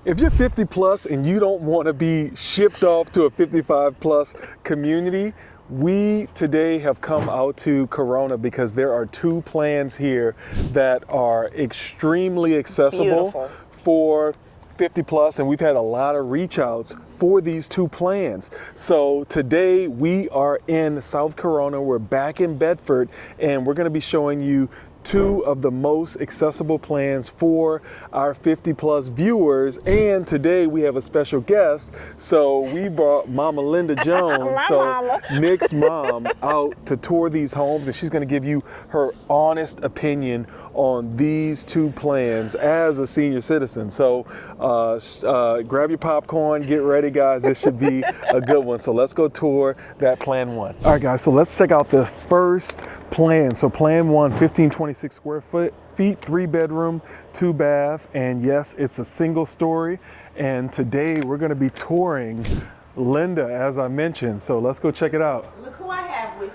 If you're 50 plus and you don't want to be shipped off to a 55 plus community, we today have come out to Corona because there are two plans here that are extremely accessible Beautiful. for 50 plus, and we've had a lot of reach outs for these two plans. So today we are in South Corona, we're back in Bedford, and we're gonna be showing you two of the most accessible plans for our 50 plus viewers. And today we have a special guest. So we brought Mama Linda Jones, Mama. Nick's mom, out to tour these homes, and she's gonna give you her honest opinion on these two plans as a senior citizen. So grab your popcorn, get ready guys, this should be a good one. So let's go tour that plan one. All right guys, so let's check out the first plan. So plan one, 1526 square feet, 3-bedroom, 2-bath, and yes, it's a single story. And today we're gonna be touring Linda, as I mentioned. So let's go check it out. Look who I have with me.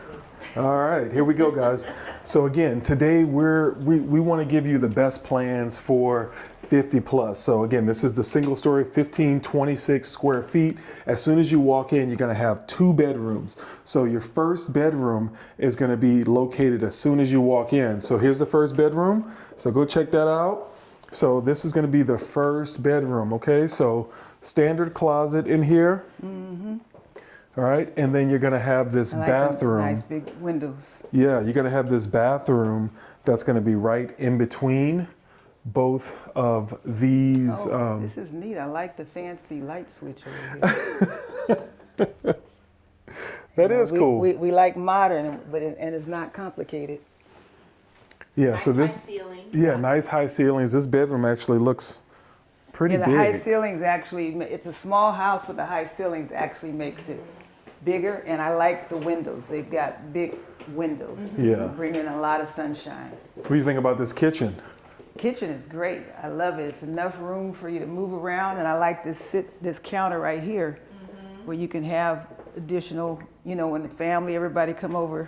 All right, here we go, guys. So again, today we want to give you the best plans for 50 plus. So again, this is the single story, 1526 square feet. As soon as you walk in, you're going to have 2 bedrooms. So your first bedroom is going to be located as soon as you walk in. So here's the first bedroom. So go check that out. So this is going to be the first bedroom. Okay, so standard closet in here. Mm-hmm. All right, and then you're gonna have this bathroom. Nice big windows. Yeah, you're gonna have this bathroom that's gonna be right in between both of these. This is neat. I like the fancy light switch over here. That is cool. We like modern, but it's not complicated. Yeah, Nice so this. high ceilings. Yeah, nice high ceilings. This bedroom actually looks pretty Yeah, the big. high ceilings actually, it's a small house, but the high ceilings actually makes it bigger, and I like the windows. They've got big windows. Yeah. Bring in a lot of sunshine. What do you think about this kitchen? Kitchen is great. I love it. It's enough room for you to move around, and I like this counter right here where you can have additional, when the family, everybody come over,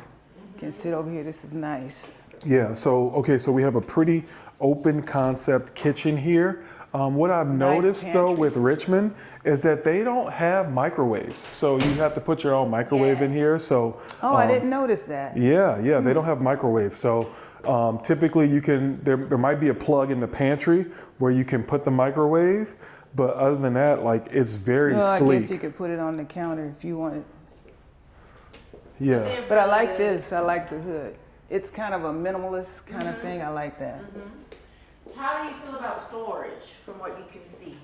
can sit over here. This is nice. Yeah, so, okay, so we have a pretty open concept kitchen here. What I've noticed though pantry. with Richmond is that they don't have microwaves. So you have to put your own microwave in here. So I didn't notice that. yeah, they don't have microwaves. So typically there might be a plug in the pantry where you can put the microwave, but other than that, like it's very I sleek. guess you could put it on the counter if you wanted. Yeah. But I like this. I like the hood. It's kind of a minimalist kind of thing. I like that. How do you feel about storage from what you can see?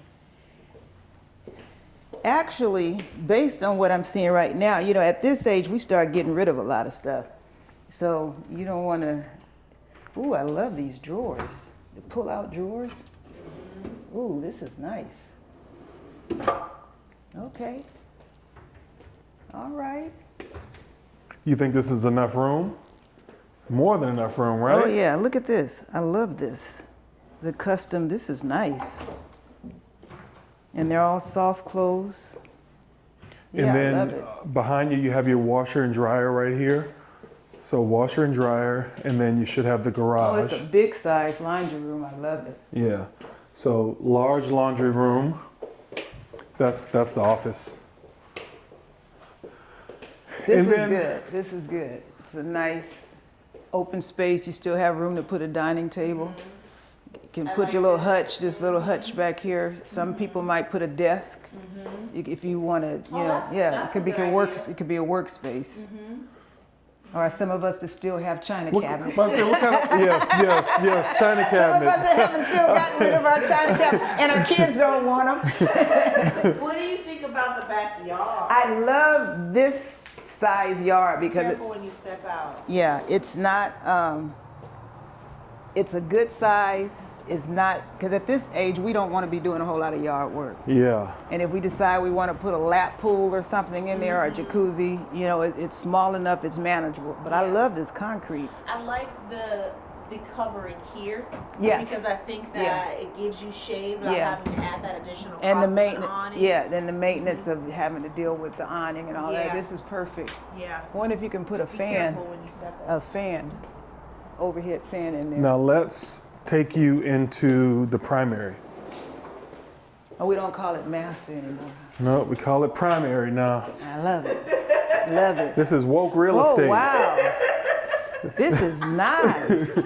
Actually, based on what I'm seeing right now, at this age, we start getting rid of a lot of stuff. So you don't want to, ooh, I love these drawers. The pull-out drawers. Ooh, this is nice. Okay. All right. You think this is enough room? More than enough room, right? Oh yeah, look at this. I love this. The custom, this is nice. And they're all soft close. Yeah, And then I love it. behind you, you have your washer and dryer right here. So washer and dryer, and then you should have the Oh, garage. it's a big size laundry room. I love it. Yeah. So large laundry room. That's the office. This And is then- good. This is good. It's a nice open space. You still have room to put a dining table. You can I put like your little this. hutch, this little hutch back here. Some people might put a desk if you want to, that's it could a be good a work. idea. It could be a workspace. Or some of us that still have china cabinets. What kind of, yes, china Some of us cabinets. that haven't still gotten rid of our china cabinets, and our kids don't want them. What do you think about the backyard? I love this size yard because Careful it's when you step out. it's not. It's a good size. It's not because at this age we don't want to be doing a whole lot of yard work. Yeah. And if we decide we want to put a lap pool or something in there or a jacuzzi, it's small enough, it's manageable. But I love this concrete. I like the covering here. Yes. Because I think that Yeah. it gives you shade without Yeah. having to add that additional And cost the of maintenance, awning. then the maintenance of having to deal with the awning and all that. Yeah. This is perfect. Yeah. I wonder if you can put a Be fan, careful when you step out. overhead fan in there. Now let's take you into the primary. Oh, we don't call it master anymore. No, we call it primary now. I love it. Love it. This is woke real Oh, estate. wow. This is nice.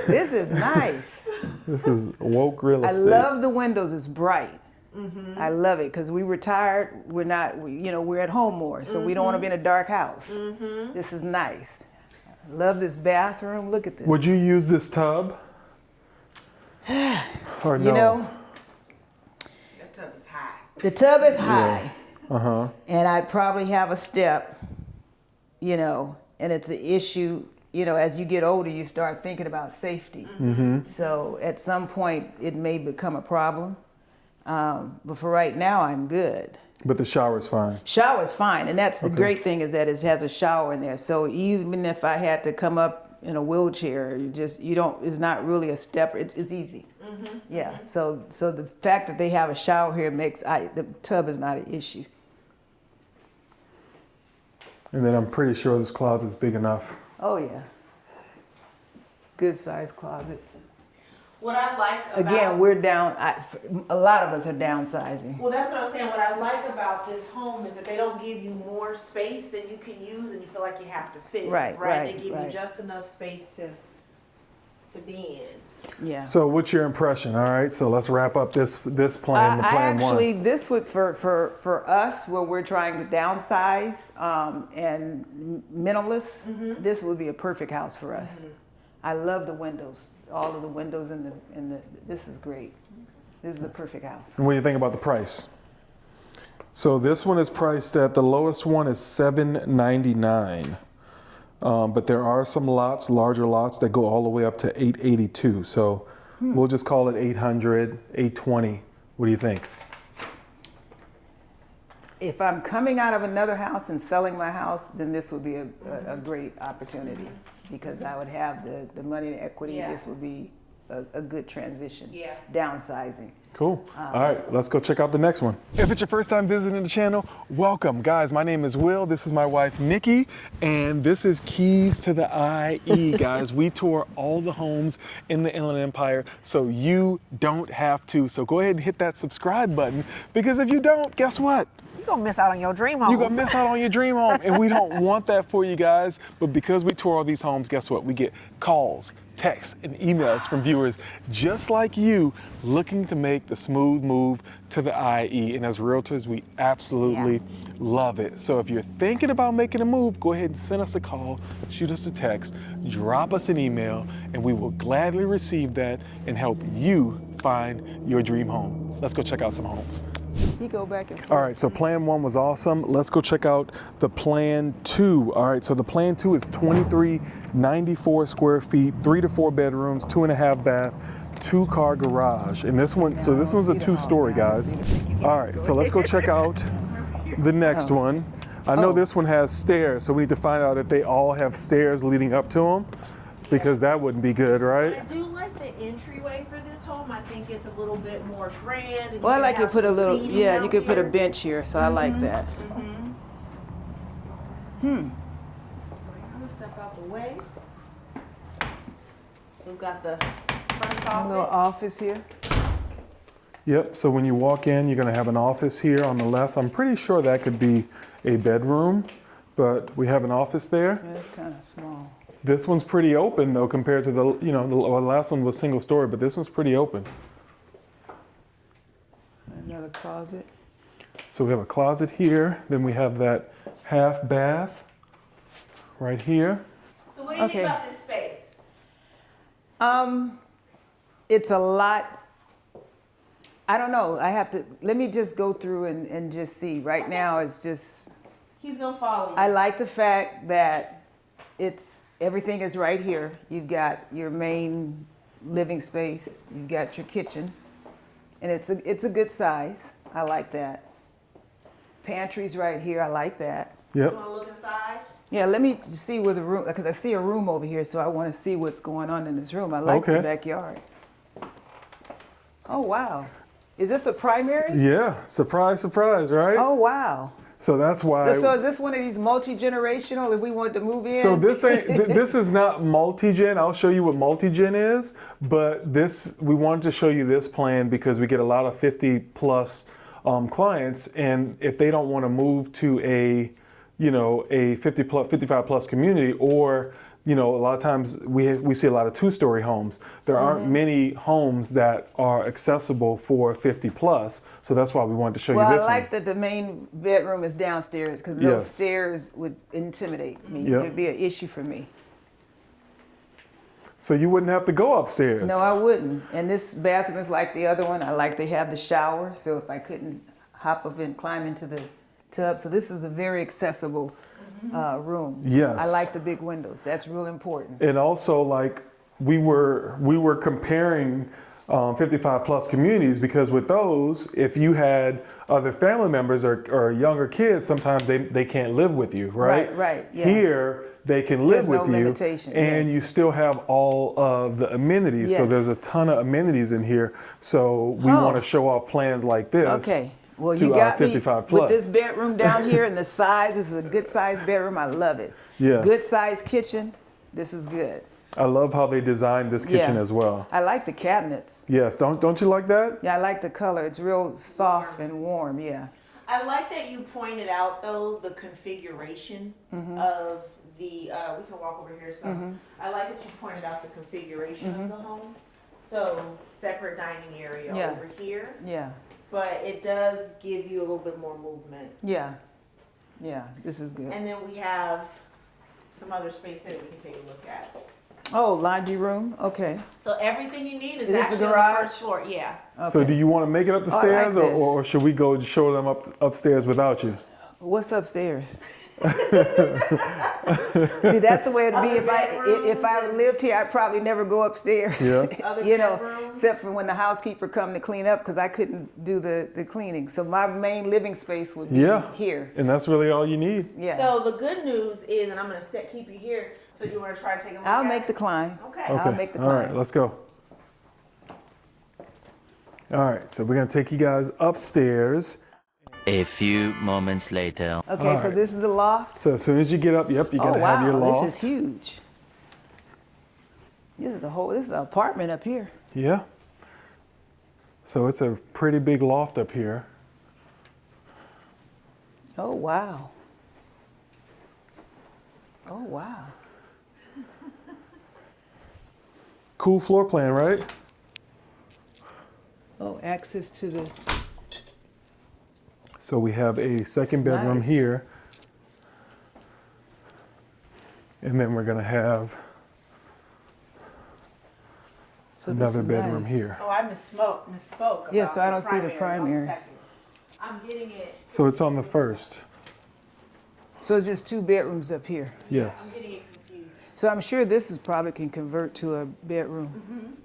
This is nice. This is woke real I estate. love the windows. It's bright. I love it because we retired. We're at home more, so we don't want to be in a dark house. This is nice. I love this bathroom. Look at this. Would you use this tub? Or no? You know, That tub is high. the tub is high, Uh-huh. and I'd probably have a step, you know, and it's an issue. You know, as you get older, you start thinking about safety. So at some point, it may become a problem. But for right now, I'm good. But the shower's fine. Shower's fine, and that's the great thing is that it has a shower in there. So even if I had to come up in a wheelchair, it's not really a step. It's easy. Yeah. So the fact that they have a shower here makes the tub is not an issue. And then I'm pretty sure this closet's big enough. Oh yeah. Good sized closet. What I like about Again, we're down. A lot of us are downsizing. well, that's what I'm saying. What I like about this home is that they don't give you more space than you can use, and you feel like you have to fit. Right, They give right. you just enough space to be in. Yeah. So what's your impression? All right, so let's wrap up this plan, the I plan actually, one. this would for us where we're trying to downsize and minimalist. This would be a perfect house for us. I love the windows, all of the windows in the. This is great. This is a perfect house. And what do you think about the price? So this one is priced at, the lowest one is $799. But there are some lots, larger lots, that go all the way up to $882. So we'll just call it $800, $820. What do you think? If I'm coming out of another house and selling my house, then this would be a great opportunity because I would have the money and equity. Yeah. This would be a good transition. Yeah. Downsizing. Cool. All right, let's go check out the next one. If it's your first time visiting the channel, welcome. Guys, my name is Will. This is my wife, Nikki, and this is Keys to the IE, guys. We tour all the homes in the Inland Empire, so you don't have to. So go ahead and hit that subscribe button, because if you don't, guess what? You're gonna miss out on your dream home. You're gonna miss out on your dream home, and we don't want that for you guys. But because we tour all these homes, guess what? We get calls, texts, and emails from viewers just like you looking to make the smooth move to the IE. And as realtors, we absolutely love it. So if you're thinking about making a move, go ahead and send us a call, shoot us a text, drop us an email, and we will gladly receive that and help you find your dream home. Let's go check out some homes. You go back and forth. All right, so plan one was awesome. Let's go check out the plan two. All right, so the plan two is 2394 square feet, 3 to 4 bedrooms, 2.5 bath, 2-car garage. And this one, so this one's a 2-story, guys. All right, so let's go check out the next one. I know this one has stairs, so we need to find out if they all have stairs leading up to them, because that wouldn't be good, I right? do like the entryway for this home. I think it's a little bit more grand. And Well, I like to have put a some little, seating yeah, out you could put a here. bench here, so I like that. I'm gonna step out the way. So we've got the front A little office. office here. Yep, so when you walk in, you're gonna have an office here on the left. I'm pretty sure that could be a bedroom, but we have an office there. Yeah, it's kind of small. This one's pretty open though, compared to the last one was single story, but this one's pretty open. Another closet. So we have a closet here, then we have that half bath right here. So what do you think Okay. about this space? It's a lot. I don't know. Let me just go through and just see. Right now, it's just, He's gonna follow you. I like the fact that everything is right here. You've got your main living space. You've got your kitchen. And it's a good size. I like that. Pantry's right here. I like that. Yep. You wanna look inside? Yeah, let me see where the room, because I see a room over here, so I want to see what's going on in this room. I like the Okay. backyard. Oh, wow. Is this a primary? Yeah, surprise, surprise, right? Oh, wow. So that's why. So is this one of these multi-generational if we want to move in? So this ain't. This is not multi-gen. I'll show you what multi-gen is, but we wanted to show you this plan because we get a lot of 50 plus clients, and if they don't want to move to a 55 plus community, or a lot of times we see a lot of 2-story homes. There aren't many homes that are accessible for 50 plus, so that's why we wanted to show you this I like one. that the main bedroom is downstairs because those stairs would intimidate me. Yep. It'd be an issue for me. So you wouldn't have to go upstairs. No, I wouldn't. And this bathroom is like the other one. I like they have the shower, so if I couldn't hop up and climb into the tub. So this is a very accessible room. Yes. I like the big windows. That's real important. And also, like, we were comparing 55 plus communities because with those, if you had other family members or younger kids, sometimes they can't live with you, right? Right, yeah. Here, they can live There's with no you, limitation, and yes. you still have all of the amenities. So Yes. there's a ton of amenities in here. So we want to show off plans like this. Okay. Well, to you our got me 55 plus. with this bedroom down here, and the size. This is a good size bedroom. I love it. Yes. Good size kitchen. This is good. I love how they designed this kitchen Yeah. as well. I like the cabinets. Yes, don't you like that? Yeah, I like the color. It's real soft and warm. Yeah. I like that you pointed out though the configuration of the. We can walk over here. So I like that you pointed out the configuration of the home. So separate dining area Yeah. over here, Yeah. but it does give you a little bit more movement. Yeah. Yeah. This is good. And then we have some other space that we can take a look at. Oh, laundry room. Okay. So everything you need is Is this the actually on garage? the first floor. Yeah. So do you want to make it up the Oh, I like stairs, this. or should we go show them upstairs without you? What's upstairs? See, that's the way it'd be if I lived here. I'd probably never go upstairs. Yeah. Other You know, bedrooms? except for when the housekeeper come to clean up because I couldn't do the cleaning. So my main living space would be here. And that's really all you need. Yeah. So the good news is, and I'm gonna keep you here. So you want to try to take a look I'll at make it? the climb. Okay. I'll make the All right, climb. let's go. All right, so we're gonna take you guys upstairs. A few moments later. Okay, All so right. this is the loft. So as soon as you get up, yep, you're Oh gonna have your wow, loft. this is huge. This is an apartment up here. Yeah. So it's a pretty big loft up here. Oh wow. Oh wow. Cool floor plan, right? Oh, access to the. So we have a second That's bedroom nice. here. And then we're gonna have So this another is bedroom nice. here. Oh, I misspoke. Yeah, about so I don't see the One primary. second. I'm getting it. So it's on the first. So it's just 2 bedrooms up here. Yes. I'm getting it confused. So I'm sure this is probably can convert to a bedroom.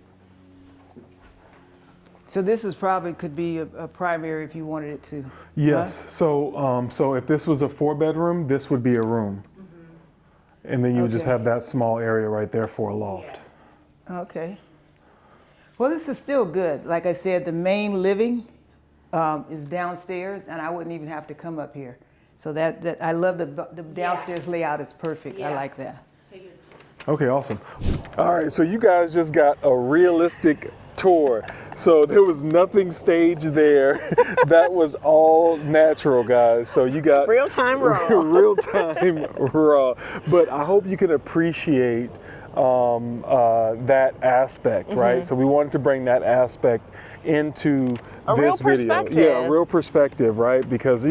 So this is probably could be a primary if you wanted it to. Yes. So if this was a 4-bedroom, this would be a room. And then you would just Okay. have that small area right there for a loft. Okay. Well, this is still good. Like I said, the main living is downstairs, and I wouldn't even have to come up here. So that I love the downstairs layout is perfect. I Yeah. like that. Take it. Okay, awesome. All right, so you guys just got a realistic tour. So there was nothing staged there. That was all natural, guys. So you got Real time raw. real time raw. But I hope you can appreciate that aspect, right? So we wanted to bring that aspect into A real this video. Yeah, perspective. a real perspective, right? Because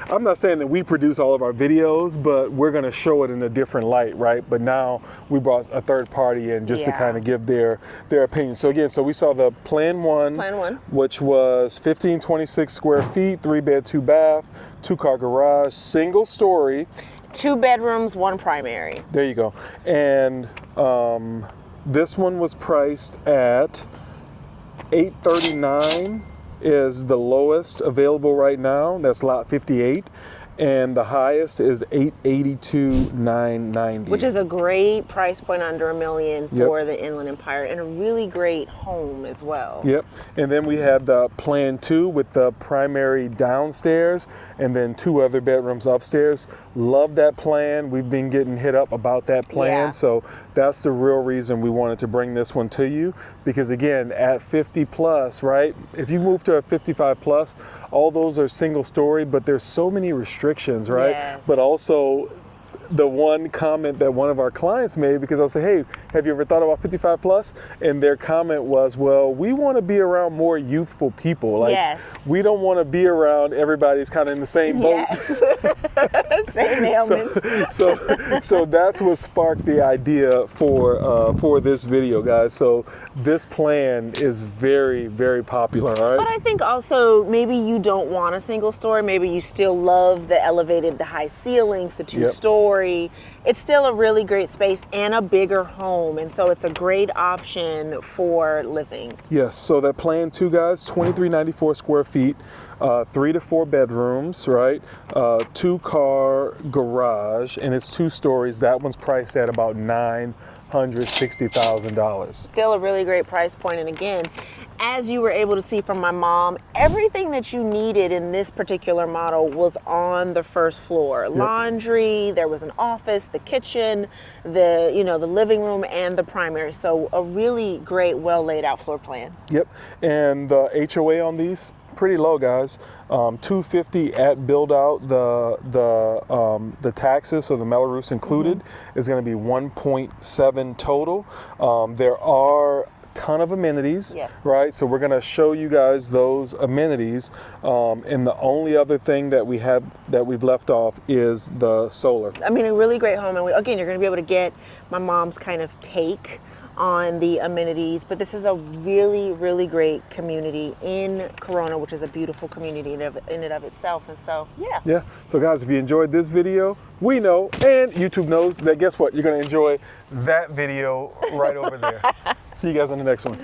I'm not saying that we produce all of our videos, but we're going to show it in a different light, right? But now we brought a third party in just to Yeah. kind of give their opinion. So again, we saw the plan one, which was 1526 square feet, 3-bed, 2-bath, 2-car garage, single story. 2 bedrooms, 1 primary. There you go. And this one was priced at $839 is the lowest available right now. That's lot 58. and the highest is $882,990. Which is a great price point, under $1 million Yep. for the Inland Empire, and a really great home as well. Yep. And then we have the plan 2 with the primary downstairs and then 2 other bedrooms upstairs. Love that plan. We've been getting hit up about that plan. Yeah. So that's the real reason we wanted to bring this one to you, because again, at 50 plus, right? If you move to a 55 plus, all those are single story, but there's so many restrictions, right? Yes. But also the one comment that one of our clients made, because I'll say, hey, have you ever thought about 55 plus? And their comment was, well, we want to be around more youthful people. Like, Yes. we don't want to be around everybody's kind of in the same boat. Yes. Same ailments. So that's what sparked the idea for this video, guys. So this plan is very, very popular, all But right? I think also maybe you don't want a single story. Maybe you still love the elevated, the high ceilings, the 2-story. It's still a really great space and a bigger home. And so it's a great option for living. Yes, so that plan 2, guys, 2394 square feet, 3 to 4 bedrooms, right? 2-car garage, and it's 2 stories. That one's priced at about $960,000. Still a really great price point. And again, as you were able to see from my mom, everything that you needed in this particular model was on the first floor. Laundry, there was an office, the kitchen, the living room, and the primary. So a really great, well laid out floor plan. Yep, and the HOA on these, pretty low, guys. $250 at build out. The taxes, so the Melrose included, is going to be $1.7 total. There are ton of amenities, Yes. right? So we're going to show you guys those amenities, and the only other thing that we've left off is the solar. I mean, a really great home. And again, you're going to be able to get my mom's kind of take on the amenities, but this is a really, really great community in Corona, which is a beautiful community in and of itself. And so, Yeah, so guys, if you enjoyed this video, we know, and YouTube knows, that guess what? You're going to enjoy that video right over there. See you guys on the next one.